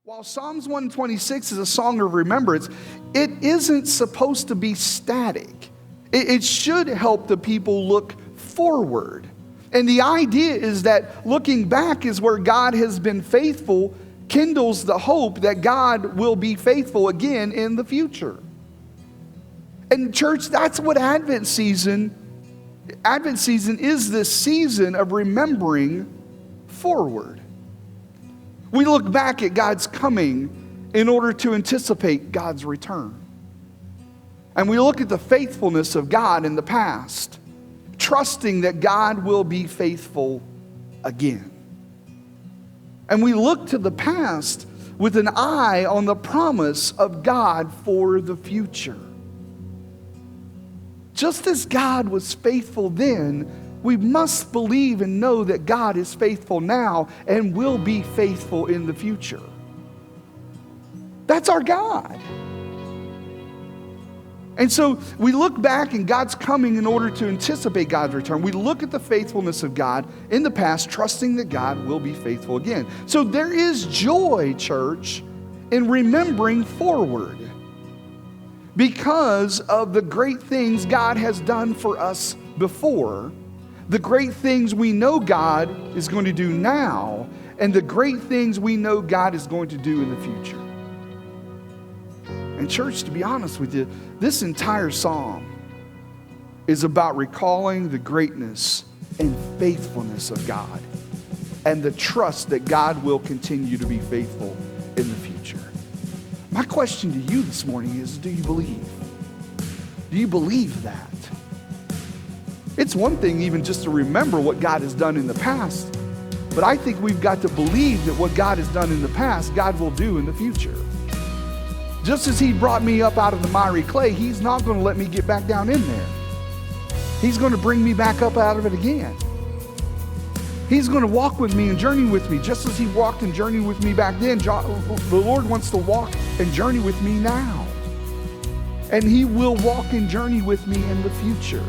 While Psalms 126 is a song of remembrance, it isn't supposed to be static. It should help the people look forward. And the idea is that looking back is where God has been faithful, kindles the hope that God will be faithful again in the future. And church, that's what Advent season is, this season of remembering forward. We look back at God's coming in order to anticipate God's return. And we look at the faithfulness of God in the past, trusting that God will be faithful again. And we look to the past with an eye on the promise of God for the future. Just as God was faithful then, we must believe and know that God is faithful now and will be faithful in the future. That's our God. And so we look back in God's coming in order to anticipate God's return. We look at the faithfulness of God in the past, trusting that God will be faithful again. So there is joy, church, in remembering forward because of the great things God has done for us before, the great things we know God is going to do now, and the great things we know God is going to do in the future. And church, to be honest with you, this entire psalm is about recalling the greatness and faithfulness of God and the trust that God will continue to be faithful in the future. My question to you this morning is, do you believe? Do you believe that? It's one thing even just to remember what God has done in the past, but I think we've got to believe that what God has done in the past, God will do in the future. Just as He brought me up out of the miry clay, He's not going to let me get back down in there. He's going to bring me back up out of it again. He's going to walk with me and journey with me, just as He walked and journeyed with me back then. The Lord wants to walk and journey with me now. And He will walk and journey with me in the future.